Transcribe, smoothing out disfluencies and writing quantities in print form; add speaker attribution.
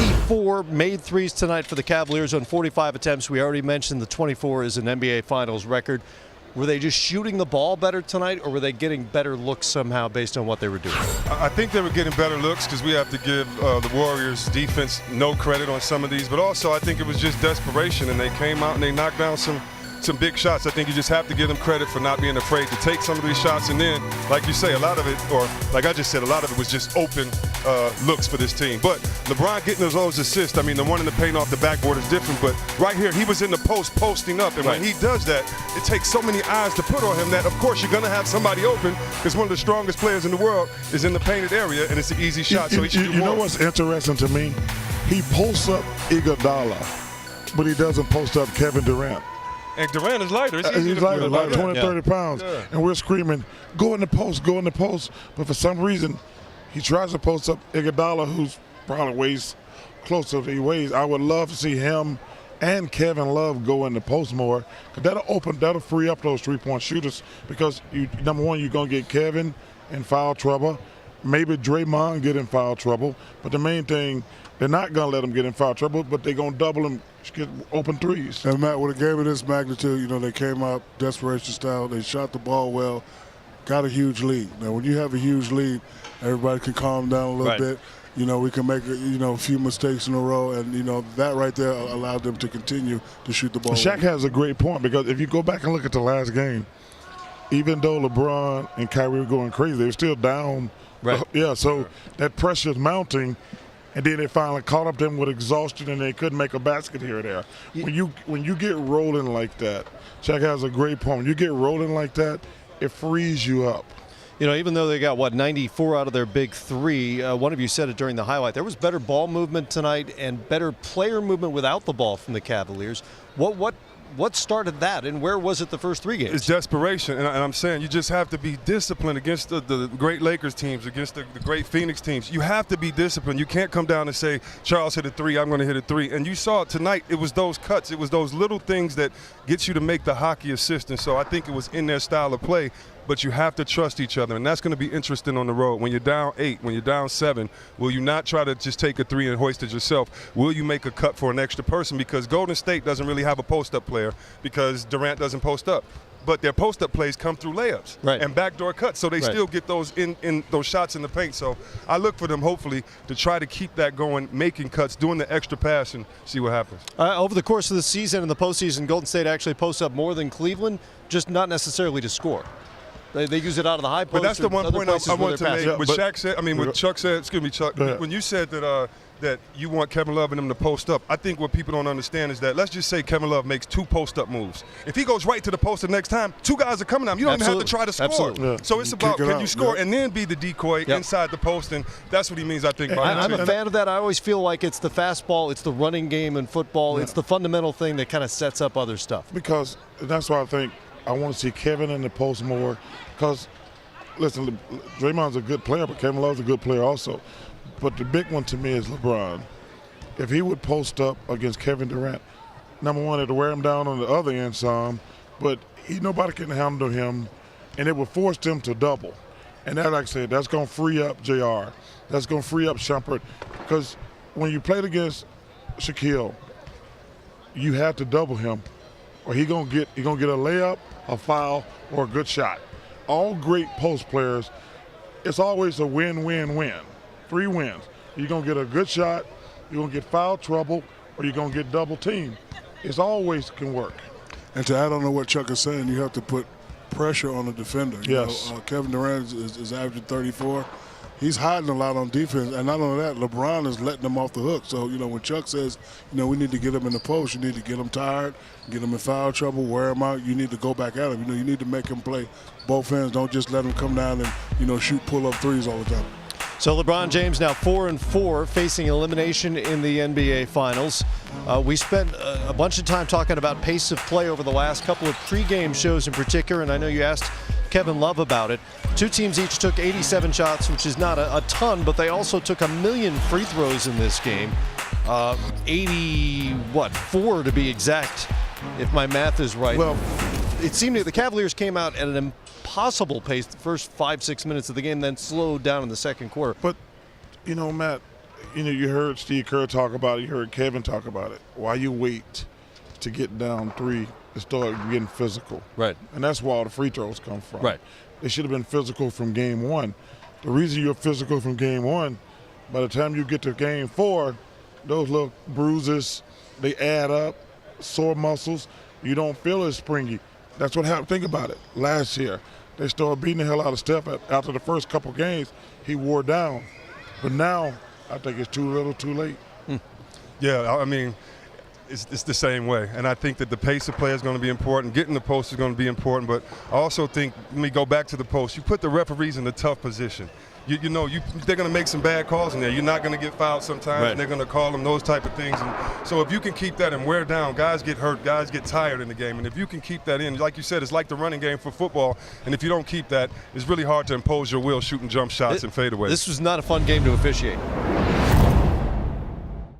Speaker 1: 24 made threes tonight for the Cavaliers on 45 attempts. We already mentioned the 24 is an NBA Finals record. Were they just shooting the ball better tonight, or were they getting better looks somehow based on what they were doing?
Speaker 2: I think they were getting better looks because we have to give the Warriors defense no credit on some of these. But also I think it was just desperation, and they came out and they knocked down some big shots. I think you just have to give them credit for not being afraid to take some of these shots. And then, like you say, a lot of it, or like I just said, a lot of it was just open looks for this team. But LeBron getting those assists, I mean, the one in the paint off the backboard is different. But right here, he was in the post posting up. And when he does that, it takes so many eyes to put on him that, of course, you're going to have somebody open because one of the strongest players in the world is in the painted area, and it's an easy shot. So he should do more.
Speaker 3: You know what's interesting to me? He posts up Iguodala, but he doesn't post up Kevin Durant.
Speaker 2: And Durant is lighter.
Speaker 3: He's lighter, like 20, 30 pounds.
Speaker 2: Yeah.
Speaker 3: And we're screaming, go in the post, go in the post. But for some reason, he tries to post up Iguodala, who's probably weighs closer to he weighs. I would love to see him and Kevin Love go in the post more. That'll free up those three-point shooters because, number one, you're going to get Kevin in foul trouble. Maybe Draymond get in foul trouble. But the main thing, they're not going to let him get in foul trouble, but they're going to double him, get open threes.
Speaker 4: And, Matt, with a game of this magnitude, they came out desperation style. They shot the ball well, got a huge lead. Now, when you have a huge lead, everybody can calm down a little bit. We can make a few mistakes in a row, and that right there allowed them to continue to shoot the ball.
Speaker 3: Shaq has a great point because if you go back and look at the last game, even though LeBron and Kyrie were going crazy, they were still down.
Speaker 1: Right.
Speaker 3: Yeah, so that pressure is mounting, and then they finally caught up to them with exhaustion, and they couldn't make a basket here or there. When you get rolling like that, Shaq has a great point. When you get rolling like that, it frees you up.
Speaker 1: Even though they got, 94 out of their big three, one of you said it during the highlight, there was better ball movement tonight and better player movement without the ball from the Cavaliers. What started that, and where was it the first three games?
Speaker 2: It's desperation, and I'm saying you just have to be disciplined against the great Lakers teams, against the great Phoenix teams. You have to be disciplined. You can't come down and say, Charles hit a three, I'm going to hit a three. And you saw it tonight. It was those cuts. It was those little things that get you to make the hockey assist. And so I think it was in their style of play. But you have to trust each other, and that's going to be interesting on the road. When you're down 8, when you're down 7, will you not try to just take a three and hoist it yourself? Will you make a cut for an extra person? Because Golden State doesn't really have a post-up player because Durant doesn't post up. But their post-up plays come through layups and backdoor cuts, so they still get those in those shots in the paint. So I look for them, hopefully, to try to keep that going, making cuts, doing the extra pass, and see what happens.
Speaker 1: Over the course of the season and the postseason, Golden State actually posts up more than Cleveland, just not necessarily to score. They use it out of the high post.
Speaker 2: But that's the one point I wanted to make. What Shaq said, what Chuck said, excuse me, Chuck, when you said that you want Kevin Love and them to post up, I think what people don't understand is that, let's just say Kevin Love makes 2 post-up moves. If he goes right to the post the next time, 2 guys are coming at him. You don't even have to try to score.
Speaker 1: Absolutely.
Speaker 3: Yeah.
Speaker 2: So it's about can you score and then be the decoy inside the post, and that's what he means, I think.
Speaker 1: I'm a fan of that. I always feel like it's the fastball, it's the running game in football, it's the fundamental thing that kind of sets up other stuff.
Speaker 3: Because that's why I think I want to see Kevin in the post more because – listen, Draymond's a good player, but Kevin Love's a good player also. But the big one to me is LeBron. If he would post up against Kevin Durant, number one, it'd wear him down on the other end some, but nobody can handle him, and it would force them to double. And that, like I said, that's going to free up JR. That's going to free up Shumpert. Because when you played against Shaquille, you have to double him, or he's going to get a layup, a foul, or a good shot. All great post players, it's always a win-win-win. 3 wins. You're going to get a good shot, you're going to get foul trouble, or you're going to get double teamed. It always can work.
Speaker 4: And to add on to what Chuck is saying, you have to put pressure on the defender.
Speaker 3: Yes.
Speaker 4: Kevin Durant is averaging 34. He's hiding a lot on defense, and not only that, LeBron is letting them off the hook. So, when Chuck says, we need to get him in the post, you need to get him tired, get him in foul trouble, wear him out, you need to go back at him. You need to make him play both ends. Don't just let him come down and, shoot pull-up threes all the time.
Speaker 1: So LeBron James now 4-4, facing elimination in the NBA Finals. We spent a bunch of time talking about pace of play over the last couple of pregame shows in particular, and I know you asked Kevin Love about it. 2 teams each took 87 shots, which is not a ton, but they also took 1 million free throws in this game. 4 to be exact, if my math is right.
Speaker 3: Well,
Speaker 1: it seemed that the Cavaliers came out at an impossible pace the first 5-6 minutes of the game, then slowed down in the second quarter.
Speaker 3: But, Matt, you heard Steve Kerr talk about it. You heard Kevin talk about it. Why you wait to get down 3 to start getting physical?
Speaker 1: Right.
Speaker 3: And that's where all the free throws come from.
Speaker 1: Right.
Speaker 3: They should have been physical from game 1. The reason you're physical from game 1, by the time you get to game 4, those little bruises, they add up, sore muscles. You don't feel as springy. That's what happened. Think about it. Last year, they started beating the hell out of Steph. After the first couple games, he wore down. But now, I think it's too little, too late.
Speaker 2: Yeah, I mean, it's the same way. And I think that the pace of play is going to be important. Getting the post is going to be important. But I also think, let me go back to the post. You put the referees in a tough position. They're going to make some bad calls in there. You're not going to get fouled sometimes,
Speaker 1: right.
Speaker 2: And they're going to call them those type of things. And so if you can keep that and wear down, guys get hurt, guys get tired in the game. And if you can keep that in, like you said, it's like the running game for football. And if you don't keep that, it's really hard to impose your will shooting jump shots and fadeaways.
Speaker 1: This was not a fun game to officiate.